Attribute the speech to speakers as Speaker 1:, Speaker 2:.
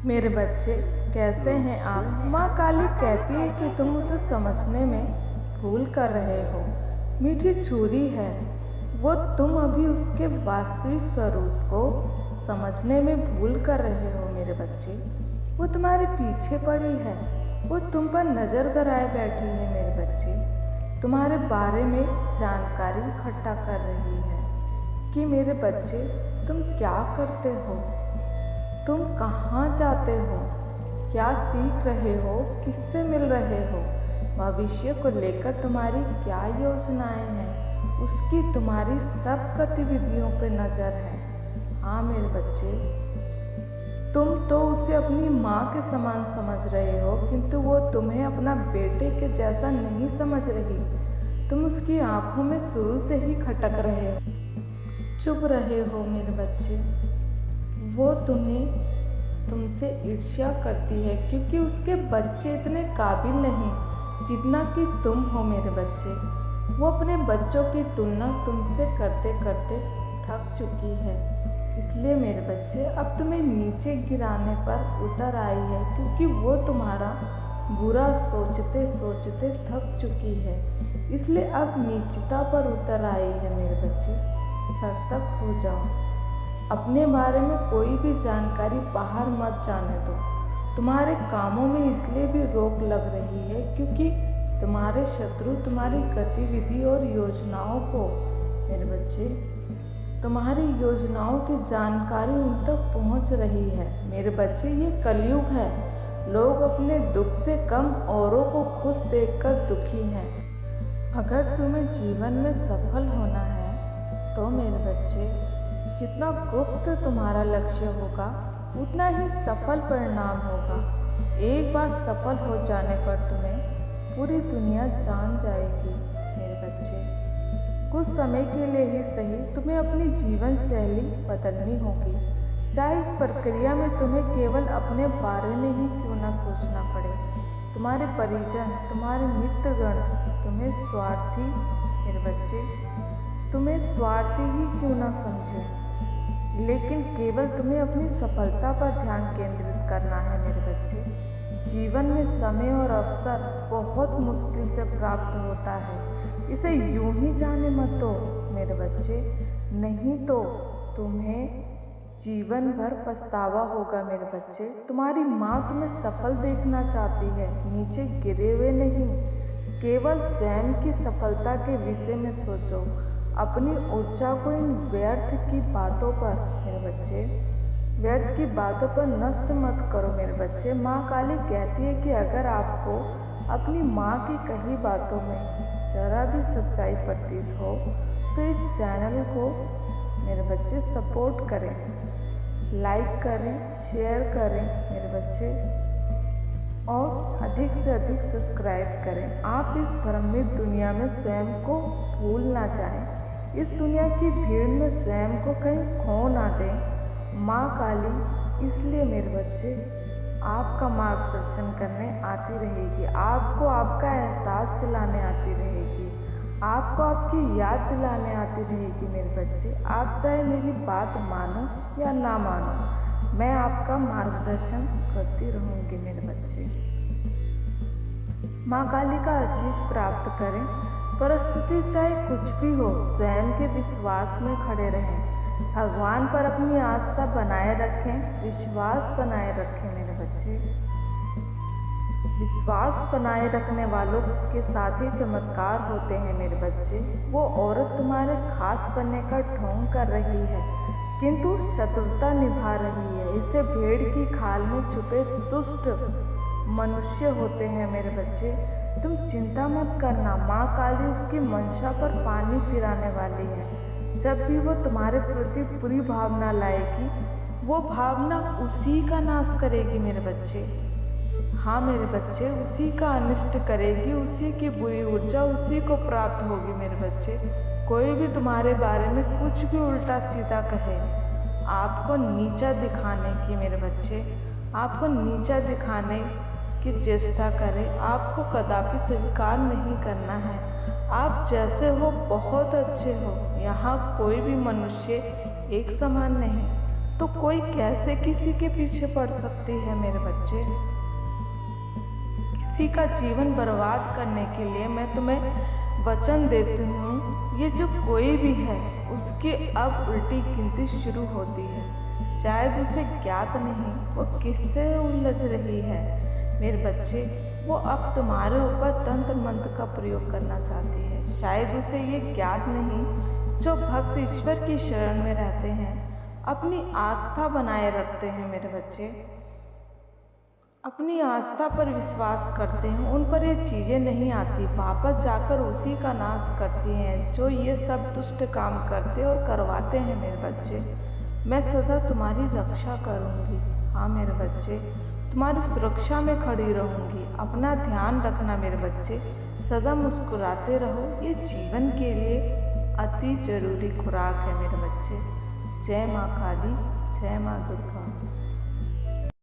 Speaker 1: मेरे बच्चे, कैसे हैं आप? माँ काली कहती है कि तुम उसे समझने में भूल कर रहे हो। मीठी छुरी है वो, तुम अभी उसके वास्तविक स्वरूप को समझने में भूल कर रहे हो। मेरे बच्चे, वो तुम्हारे पीछे पड़ी है, वो तुम पर नज़र गड़ाए बैठी है। मेरे बच्चे, तुम्हारे बारे में जानकारी इकट्ठा कर रही है कि मेरे बच्चे तुम क्या करते हो, तुम कहाँ जाते हो, क्या सीख रहे हो, किससे मिल रहे हो, भविष्य को लेकर तुम्हारी क्या योजनाएं हैं, उसकी तुम्हारी सब गतिविधियों पे नज़र है। हाँ मेरे बच्चे, तुम तो उसे अपनी माँ के समान समझ रहे हो, किंतु वो तुम्हें अपना बेटे के जैसा नहीं समझ रही। तुम उसकी आंखों में शुरू से ही खटक रहे हो, चुप रहे हो। मेरे बच्चे, वो तुमसे ईर्ष्या करती है क्योंकि उसके बच्चे इतने काबिल नहीं जितना कि तुम हो। मेरे बच्चे, वो अपने बच्चों की तुलना तुमसे करते करते थक चुकी है, इसलिए मेरे बच्चे अब तुम्हें नीचे गिराने पर उतर आई है, क्योंकि वो तुम्हारा बुरा सोचते सोचते थक चुकी है, इसलिए अब नीचता पर उतर आई है। मेरे बच्चे, सतर्क हो जाओ, अपने बारे में कोई भी जानकारी बाहर मत जाने दो। तुम्हारे कामों में इसलिए भी रोक लग रही है क्योंकि तुम्हारे शत्रु तुम्हारी गतिविधि और योजनाओं को, मेरे बच्चे, तुम्हारी योजनाओं की जानकारी उन तक पहुंच रही है। मेरे बच्चे, ये कलयुग है, लोग अपने दुख से कम औरों को खुश देखकर दुखी हैं। अगर तुम्हें जीवन में सफल होना है तो मेरे बच्चे, जितना गुप्त तुम्हारा लक्ष्य होगा उतना ही सफल परिणाम होगा। एक बार सफल हो जाने पर तुम्हें पूरी दुनिया जान जाएगी। मेरे बच्चे, कुछ समय के लिए ही सही तुम्हें अपनी जीवन शैली बदलनी होगी, चाहे इस प्रक्रिया में तुम्हें केवल अपने बारे में ही क्यों ना सोचना पड़े। तुम्हारे परिजन, तुम्हारे मित्रगण तुम्हें स्वार्थी, मेरे बच्चे, तुम्हें स्वार्थी ही क्यों ना समझे, लेकिन केवल तुम्हें अपनी सफलता पर ध्यान केंद्रित करना है। मेरे बच्चे, जीवन में समय और अवसर बहुत मुश्किल से प्राप्त होता है, इसे यूं ही जाने मत दो। मेरे बच्चे, नहीं तो तुम्हें जीवन भर पछतावा होगा। मेरे बच्चे, तुम्हारी माँ तुम्हें सफल देखना चाहती है, नीचे गिरे हुए नहीं। केवल स्वयं की सफलता के विषय में सोचो, अपनी ऊर्जा को इन व्यर्थ की बातों पर, मेरे बच्चे, व्यर्थ की बातों पर नष्ट मत करो। मेरे बच्चे, माँ काली कहती है कि अगर आपको अपनी माँ की कही बातों में जरा भी सच्चाई प्रतीत हो तो इस चैनल को, मेरे बच्चे, सपोर्ट करें, लाइक करें, शेयर करें। मेरे बच्चे, और अधिक से अधिक सब्सक्राइब करें। आप इस भ्रमित दुनिया में स्वयं को भूल ना जाएं, इस दुनिया की भीड़ में स्वयं को कहीं खो ना दें। माँ काली इसलिए, मेरे बच्चे, आपका मार्गदर्शन करने आती रहेगी, आपको आपका एहसास दिलाने आती रहेगी, आपको आपकी याद दिलाने आती रहेगी। मेरे बच्चे, आप चाहे मेरी बात मानो या ना मानो, मैं आपका मार्गदर्शन करती रहूँगी। मेरे बच्चे, माँ काली का आशीष प्राप्त करें। परिस्थिति चाहे कुछ भी हो, स्वयं के विश्वास में खड़े रहें, भगवान पर अपनी आस्था बनाए रखें, विश्वास बनाए रखें। मेरे बच्चे, विश्वास बनाए रखने वालों के साथ ही चमत्कार होते हैं। मेरे बच्चे, वो औरत तुम्हारे खास बनने का ढोंग कर रही है किंतु चतुरता निभा रही है, इसे भेड़ की खाल में छुपे दुष्ट मनुष्य होते हैं। मेरे बच्चे, तुम चिंता मत करना, माँ काली उसकी मंशा पर पानी फिराने वाली है। जब भी वो तुम्हारे प्रति बुरी भावना लाएगी, वो भावना उसी का नाश करेगी। मेरे बच्चे, हाँ मेरे बच्चे, उसी का अनिष्ट करेगी, उसी की बुरी ऊर्जा उसी को प्राप्त होगी। मेरे बच्चे, कोई भी तुम्हारे बारे में कुछ भी उल्टा सीधा कहे, आपको नीचा दिखाने की, मेरे बच्चे, आपको नीचा दिखाने की चेष्टा करे, आपको कदापि स्वीकार नहीं करना है। आप जैसे हो बहुत अच्छे हो, यहाँ कोई भी मनुष्य एक समान नहीं। तो कोई कैसे किसी के पीछे पड़ सकती है मेरे बच्चे। किसी का जीवन बर्बाद करने के लिए मैं तुम्हें वचन देती हूँ, ये जो कोई भी है उसकी अब उल्टी गिनती शुरू होती है। शायद उसे ज्ञात नहीं वो किससे उलझ रही है मेरे बच्चे। वो अब तुम्हारे ऊपर तंत्र मंत्र का प्रयोग करना चाहती है। शायद उसे ये ज्ञात नहीं जो भक्त ईश्वर की शरण में रहते हैं, अपनी आस्था बनाए रखते हैं मेरे बच्चे, अपनी आस्था पर विश्वास करते हैं, उन पर ये चीज़ें नहीं आती, वापस जाकर उसी का नाश करती हैं जो ये सब दुष्ट काम करते और करवाते हैं मेरे बच्चे। मैं सदा तुम्हारी रक्षा करूँगी। हाँ मेरे बच्चे, तुम्हारी सुरक्षा में खड़ी रहूँगी। अपना ध्यान रखना मेरे बच्चे, सदा मुस्कुराते रहो, ये जीवन के लिए अति जरूरी खुराक है मेरे बच्चे। जय माँ काली, जय माँ दुर्गा।